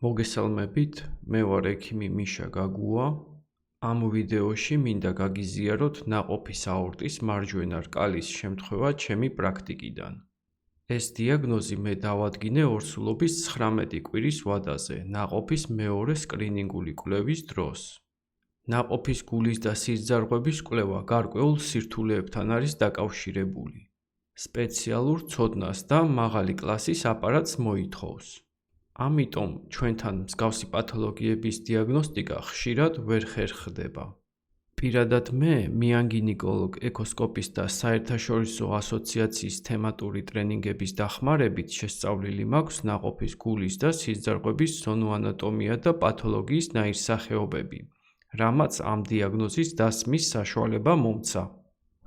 მოგესალმებით, მე ვარ ექიმი მიშა გაგუა. ამ ვიდეოში მინდა გაგიზიაროთ ნაყოფის აორტის მარჯვენა რკალის შემთხვევა ჩემი პრაქტიკიდან. ეს დიაგნოზი მე დავადგინე ორსულობის 19 კვირის ვადაზე, ნაყოფის მეორე სკრინინგული კვლევის დროს. ნაყოფის გულის და სისძარღვების კვლევა გარკვეულ სირთულეებთან არის დაკავშირებული. სპეციალურ ცოდნას და მაღალი კლასის აპარატს მოითხოვს. ამიტომ ჩვენთან მსგავსი პათოლოგიების დიაგნოსტიკა ხშირად ვერ ხერხდება. პირადად მე მიანგინეკოლოგ ეკოსკოპის და საერთაშორისო ასოციაციის თემატური ტრენინგების დახმარებით შესწავლილი მაქვს ნაყოფის გულის და სისძარღვების ზონოანატომია და პათოლოგიის ნაირსახეობები, რამაც ამ დიაგნოზის დასმის საშუალება მომცა.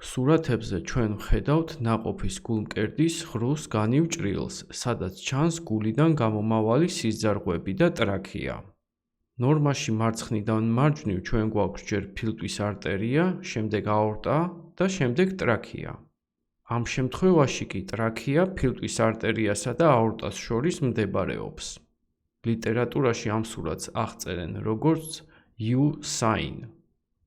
სურათებზე ჩვენ ვხედავთ ნაყოფის გულმკერდის ღრუს განივ ჭრილს, სადაც ჩანს გულიდან გამომავალი სისძარღვები და ტრაქეა. ნორმაში მარცხნიდან მარჯვნივ ჩვენ გვაქვს ჯერ ფილტვის არტერია, შემდეგ აორტა და შემდეგ ტრაქეა. ამ შემთხვევაში კი ტრაქეა ფილტვის არტერიასა და აორტას შორის მდებარეობს. ლიტერატურაში ამ სურათს აღწერენ როგორც U-sign.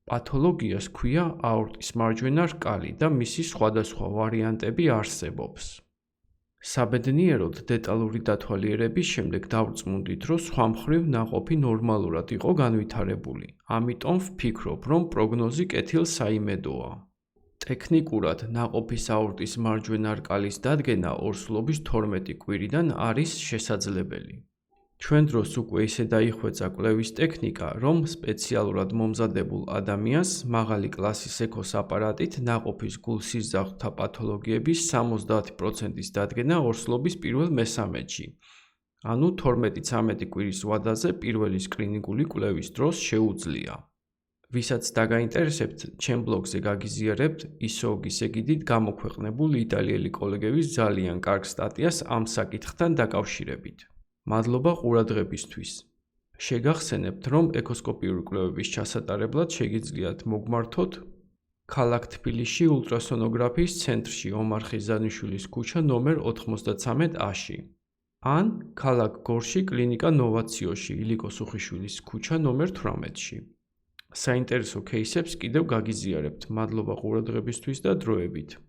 პათოლოგიას ჰქვია აორტის მარჯვენა რკალი და მისი სხვადასხვა ვარიანტები არსებობს. საბედნიეროდ დეტალური დათვალიერების შემდეგ დავწმუნდით, რომ სხვა მხრივ ნაყოფი ნორმალურად იყო განვითარებული, ამიტომ ვფიქრობ, რომ პროგნოზი კეთილსაიმედოა. ტექნიკურად ნაყოფის აორტის მარჯვენა რკალის დადგენა ორსულობის 12 კვირიდან არის შესაძლებელი. ჩვენ დროს უკვე ისე დაიხვეწა კვლევის ტექნიკა, რომ სპეციალურად მომზადებულ ადამიანს მაღალი კლასის ეკოს აპარატით ნაყოფის გულ-სისძარღვთა პათოლოგიების 70%-ის დადგენა ორსულობის პირველ მესამედში, ანუ 12-13 კვირის ვადაზე პირველი სკრინინგული კვლევის დროს შეუძლია. ვისაც დაგაინტერესებთ, ჩემ ბლოგზე გაგიზიარებთ ISOG-ის ეგიდით გამოქვეყნებულ იტალიელი კოლეგების ძალიან კარგ სტატიას ამ საკითხთან დაკავშირებით. მადლობა ყურადღებისთვის. შეგახსენებთ, რომ ეკოსკოპიური კვლევების ჩასატარებლად შეგიძლიათ მოგმართოთ ქალაქ თბილისში ულტრასონოგრაფიის ცენტრში ომარ ხიზანიშვილის ქუჩა ნომერ 93A-ში ან ქალაქ გორში კლინიკა ნოვაციოში ილიკო სუხიშვილის ქუჩა ნომერ 18-ში. საინტერესო кейსებს კიდევ გაგიზიარებთ. მადლობა ყურადღებისთვის და დროებით.